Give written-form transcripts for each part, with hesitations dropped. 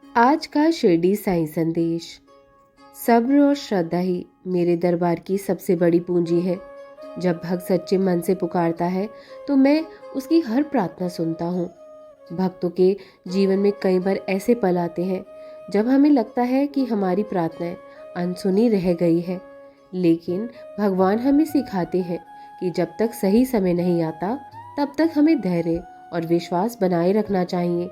आज का शिरडी साईं संदेश। सब्र और श्रद्धा ही मेरे दरबार की सबसे बड़ी पूंजी है। जब भक्त सच्चे मन से पुकारता है तो मैं उसकी हर प्रार्थना सुनता हूँ। भक्तों के जीवन में कई बार ऐसे पल आते हैं जब हमें लगता है कि हमारी प्रार्थनाएं अनसुनी रह गई है, लेकिन भगवान हमें सिखाते हैं कि जब तक सही समय नहीं आता तब तक हमें धैर्य और विश्वास बनाए रखना चाहिए।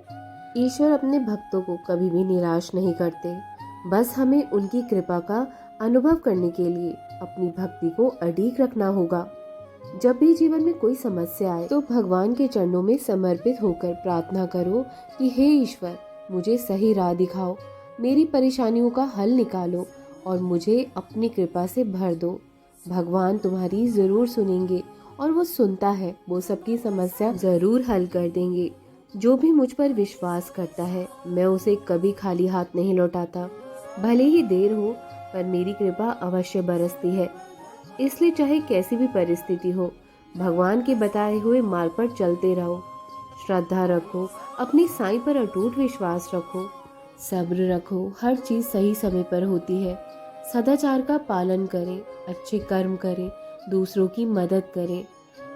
ईश्वर अपने भक्तों को कभी भी निराश नहीं करते। बस हमें उनकी कृपा का अनुभव करने के लिए अपनी भक्ति को अडिग रखना होगा। जब भी जीवन में कोई समस्या आए तो भगवान के चरणों में समर्पित होकर प्रार्थना करो कि हे ईश्वर, मुझे सही राह दिखाओ, मेरी परेशानियों का हल निकालो और मुझे अपनी कृपा से भर दो। भगवान तुम्हारी जरूर सुनेंगे और वो सुनता है, वो सबकी समस्या जरूर हल कर देंगे। जो भी मुझ पर विश्वास करता है मैं उसे कभी खाली हाथ नहीं लौटाता। भले ही देर हो पर मेरी कृपा अवश्य बरसती है। इसलिए चाहे कैसी भी परिस्थिति हो, भगवान के बताए हुए मार्ग पर चलते रहो। श्रद्धा रखो, अपनी साईं पर अटूट विश्वास रखो, सब्र रखो, हर चीज सही समय पर होती है। सदाचार का पालन करें, अच्छे कर्म करें, दूसरों की मदद करें,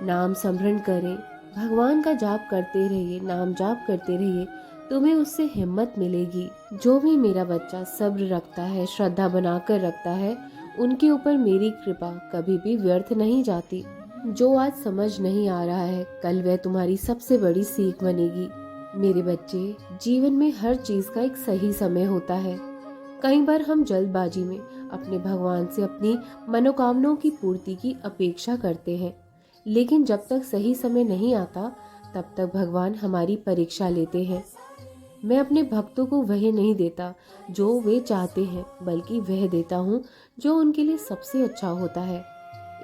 नाम स्मरण करें, भगवान का जाप करते रहिए, नाम जाप करते रहिए, तुम्हें उससे हिम्मत मिलेगी। जो भी मेरा बच्चा सब्र रखता है, श्रद्धा बनाकर रखता है, उनके ऊपर मेरी कृपा कभी भी व्यर्थ नहीं जाती। जो आज समझ नहीं आ रहा है, कल वह तुम्हारी सबसे बड़ी सीख बनेगी। मेरे बच्चे, जीवन में हर चीज का एक सही समय होता है। कई बार हम जल्दबाजी में अपने भगवान से अपनी मनोकामनाओं की पूर्ति की अपेक्षा करते हैं, लेकिन जब तक सही समय नहीं आता तब तक भगवान हमारी परीक्षा लेते हैं। मैं अपने भक्तों को वह नहीं देता जो वे चाहते हैं, बल्कि वह देता हूँ जो उनके लिए सबसे अच्छा होता है।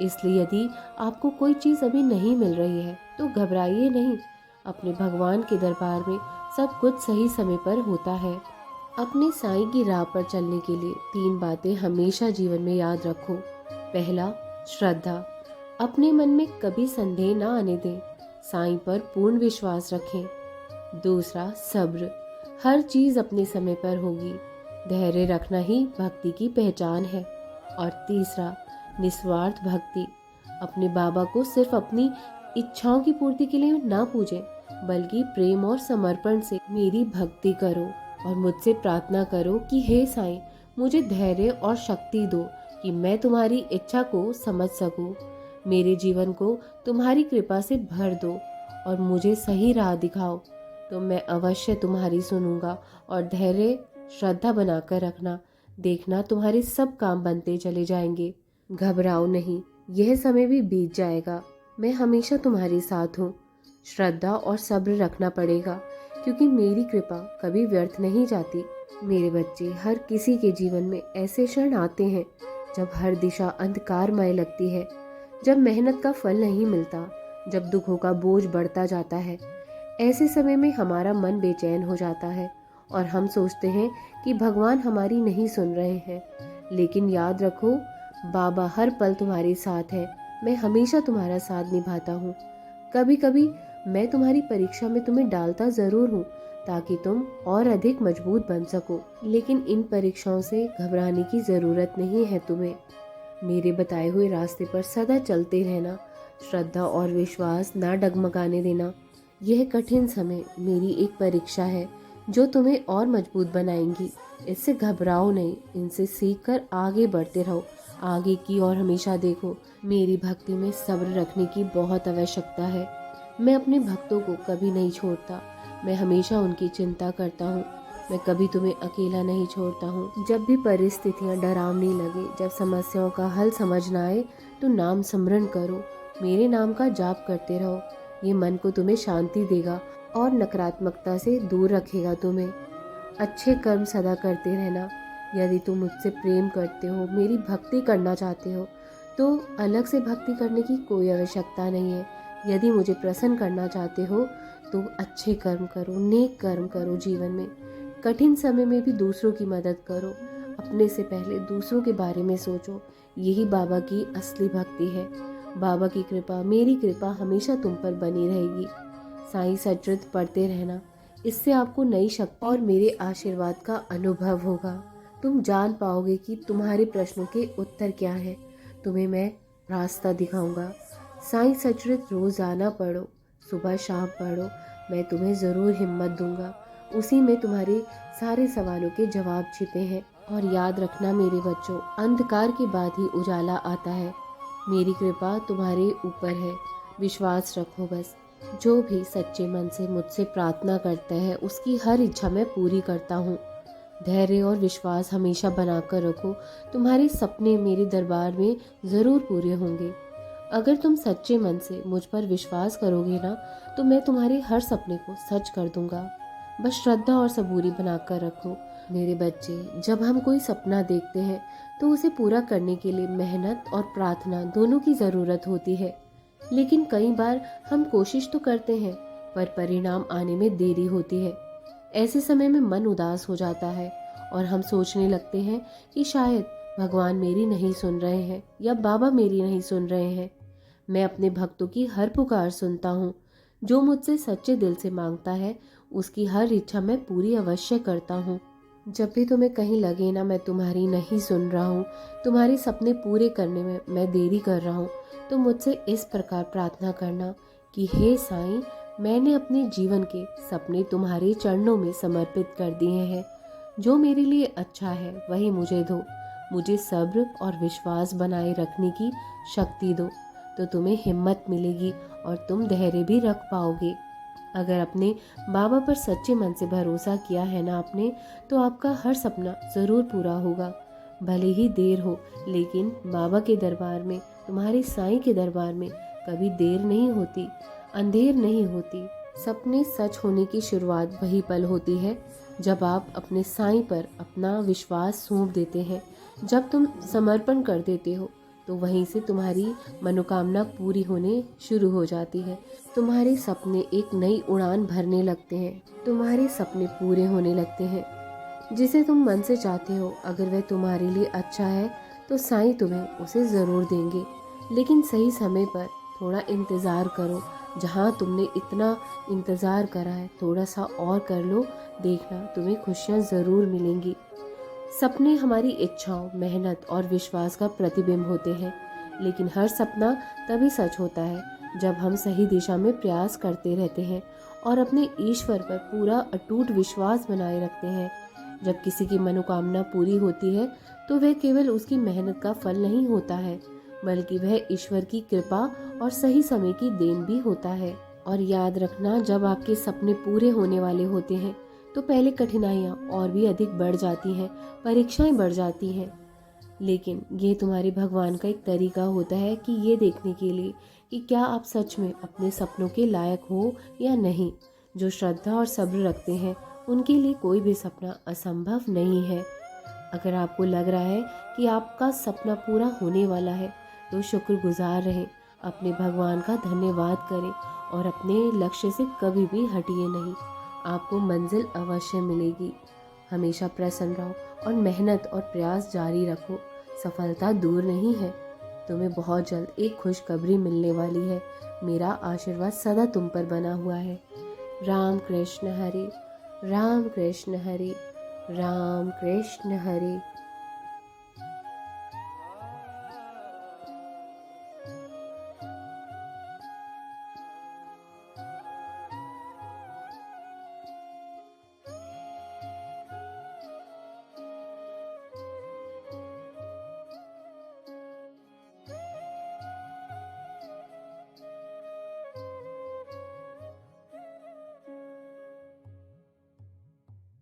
इसलिए यदि आपको कोई चीज़ अभी नहीं मिल रही है तो घबराइए नहीं। अपने भगवान के दरबार में सब कुछ सही समय पर होता है। अपने साईं की राह पर चलने के लिए 3 बातें हमेशा जीवन में याद रखो। पहला, श्रद्धा। अपने मन में कभी संदेह न आने दें, साईं पर पूर्ण विश्वास रखें। दूसरा, सब्र। हर चीज अपने समय पर होगी, धैर्य रखना ही भक्ति की पहचान है। और तीसरा, निस्वार्थ भक्ति। अपने बाबा को सिर्फ अपनी इच्छाओं की पूर्ति के लिए ना पूजें, बल्कि प्रेम और समर्पण से मेरी भक्ति करो और मुझसे प्रार्थना करो कि हे साईं, मुझे धैर्य और शक्ति दो कि मैं तुम्हारी इच्छा को समझ सकूं। मेरे जीवन को तुम्हारी कृपा से भर दो और मुझे सही राह दिखाओ। तो मैं अवश्य तुम्हारी सुनूंगा और धैर्य श्रद्धा बनाकर रखना। देखना तुम्हारे सब काम बनते चले जाएंगे। घबराओ नहीं, यह समय भी बीत जाएगा। मैं हमेशा तुम्हारे साथ हूँ। श्रद्धा और सब्र रखना पड़ेगा, क्योंकि मेरी कृपा कभी व्यर्थ नहीं जाती। मेरे बच्चे, हर किसी के जीवन में ऐसे क्षण आते हैं जब हर दिशा अंधकारमय लगती है, जब मेहनत का फल नहीं मिलता, जब दुखों का बोझ बढ़ता जाता है। ऐसे समय में हमारा मन बेचैन हो जाता है और हम सोचते हैं कि भगवान हमारी नहीं सुन रहे हैं। लेकिन याद रखो, बाबा हर पल तुम्हारे साथ है। मैं हमेशा तुम्हारा साथ निभाता हूँ। कभी कभी मैं तुम्हारी परीक्षा में तुम्हें डालता जरूर हूँ, ताकि तुम और अधिक मजबूत बन सको। लेकिन इन परीक्षाओं से घबराने की जरूरत नहीं है तुम्हें। मेरे बताए हुए रास्ते पर सदा चलते रहना, श्रद्धा और विश्वास ना डगमगाने देना। यह कठिन समय मेरी एक परीक्षा है जो तुम्हें और मजबूत बनाएंगी। इससे घबराओ नहीं, इनसे सीखकर आगे बढ़ते रहो। आगे की ओर हमेशा देखो। मेरी भक्ति में सब्र रखने की बहुत आवश्यकता है। मैं अपने भक्तों को कभी नहीं छोड़ता। मैं हमेशा उनकी चिंता करता हूँ। मैं कभी तुम्हें अकेला नहीं छोड़ता हूँ। जब भी परिस्थितियाँ डरावनी लगे, जब समस्याओं का हल समझ न आए, तो नाम स्मरण करो, मेरे नाम का जाप करते रहो। ये मन को तुम्हें शांति देगा और नकारात्मकता से दूर रखेगा तुम्हें। अच्छे कर्म सदा करते रहना। यदि तुम मुझसे प्रेम करते हो, मेरी भक्ति करना चाहते हो, तो अलग से भक्ति करने की कोई आवश्यकता नहीं है। यदि मुझे प्रसन्न करना चाहते हो तो अच्छे कर्म करो, नेक कर्म करो। जीवन में कठिन समय में भी दूसरों की मदद करो। अपने से पहले दूसरों के बारे में सोचो। यही बाबा की असली भक्ति है। बाबा की कृपा, मेरी कृपा हमेशा तुम पर बनी रहेगी। साईं सचरित्र पढ़ते रहना, इससे आपको नई शक्ति और मेरे आशीर्वाद का अनुभव होगा। तुम जान पाओगे कि तुम्हारे प्रश्नों के उत्तर क्या हैं। तुम्हें मैं रास्ता दिखाऊंगा। साईं सचरित रोज़ाना पढ़ो, सुबह शाम पढ़ो। मैं तुम्हें ज़रूर हिम्मत दूंगा। उसी में तुम्हारे सारे सवालों के जवाब छिपे हैं। और याद रखना मेरे बच्चों, अंधकार के बाद ही उजाला आता है। मेरी कृपा तुम्हारे ऊपर है, विश्वास रखो बस। जो भी सच्चे मन से मुझसे प्रार्थना करता है उसकी हर इच्छा मैं पूरी करता हूँ। धैर्य और विश्वास हमेशा बनाकर रखो। तुम्हारे सपने मेरे दरबार में ज़रूर पूरे होंगे। अगर तुम सच्चे मन से मुझ पर विश्वास करोगे ना, तो मैं तुम्हारे हर सपने को सच कर दूंगा। बस श्रद्धा और सबूरी बनाकर रखो मेरे बच्चे। जब हम कोई सपना देखते हैं तो उसे पूरा करने के लिए मेहनत और प्रार्थना दोनों की ज़रूरत होती है। लेकिन कई बार हम कोशिश तो करते हैं, पर परिणाम आने में देरी होती है। ऐसे समय में मन उदास हो जाता है और हम सोचने लगते हैं कि शायद भगवान मेरी नहीं सुन रहे हैं या बाबा मेरी नहीं सुन रहे हैं। मैं अपने भक्तों की हर पुकार सुनता हूँ। जो मुझसे सच्चे दिल से मांगता है उसकी हर इच्छा मैं पूरी अवश्य करता हूँ। जब भी तुम्हें कहीं लगे ना मैं तुम्हारी नहीं सुन रहा हूँ, तुम्हारे सपने पूरे करने में मैं देरी कर रहा हूँ, तो मुझसे इस प्रकार प्रार्थना करना कि हे साईं, मैंने अपने जीवन के सपने तुम्हारे चरणों में समर्पित कर दिए हैं। जो मेरे लिए अच्छा है वही मुझे दो। मुझे सब्र और विश्वास बनाए रखने की शक्ति दो, तो तुम्हें हिम्मत मिलेगी और तुम धैर्य भी रख पाओगे। अगर अपने बाबा पर सच्चे मन से भरोसा किया है ना आपने, तो आपका हर सपना ज़रूर पूरा होगा। भले ही देर हो, लेकिन बाबा के दरबार में, तुम्हारे साईं के दरबार में कभी देर नहीं होती, अंधेर नहीं होती। सपने सच होने की शुरुआत वही पल होती है जब आप अपने साईं पर अपना विश्वास सौंप देते हैं। जब तुम समर्पण कर देते हो तो वहीं से तुम्हारी मनोकामना पूरी होने शुरू हो जाती है। तुम्हारे सपने एक नई उड़ान भरने लगते हैं। तुम्हारे सपने पूरे होने लगते हैं। जिसे तुम मन से चाहते हो, अगर वह तुम्हारे लिए अच्छा है तो साईं तुम्हें उसे ज़रूर देंगे। लेकिन सही समय पर थोड़ा इंतज़ार करो। जहाँ तुमने इतना इंतज़ार करा है, थोड़ा सा और कर लो। देखना तुम्हें खुशियाँ ज़रूर मिलेंगी। सपने हमारी इच्छाओं, मेहनत और विश्वास का प्रतिबिंब होते हैं। लेकिन हर सपना तभी सच होता है जब हम सही दिशा में प्रयास करते रहते हैं और अपने ईश्वर पर पूरा अटूट विश्वास बनाए रखते हैं। जब किसी की मनोकामना पूरी होती है तो वह केवल उसकी मेहनत का फल नहीं होता है, बल्कि वह ईश्वर की कृपा और सही समय की देन भी होता है। और याद रखना, जब आपके सपने पूरे होने वाले होते हैं तो पहले कठिनाइयाँ और भी अधिक बढ़ जाती हैं, परीक्षाएं बढ़ जाती हैं। लेकिन ये तुम्हारे भगवान का एक तरीका होता है कि ये देखने के लिए कि क्या आप सच में अपने सपनों के लायक हो या नहीं। जो श्रद्धा और सब्र रखते हैं उनके लिए कोई भी सपना असंभव नहीं है। अगर आपको लग रहा है कि आपका सपना पूरा होने वाला है तो शुक्रगुजार रहें, अपने भगवान का धन्यवाद करें और अपने लक्ष्य से कभी भी हटिए नहीं। आपको मंजिल अवश्य मिलेगी। हमेशा प्रसन्न रहो और मेहनत और प्रयास जारी रखो। सफलता दूर नहीं है। तुम्हें बहुत जल्द एक खुशखबरी मिलने वाली है। मेरा आशीर्वाद सदा तुम पर बना हुआ है। राम कृष्ण हरे, राम कृष्ण हरे, राम कृष्ण हरे।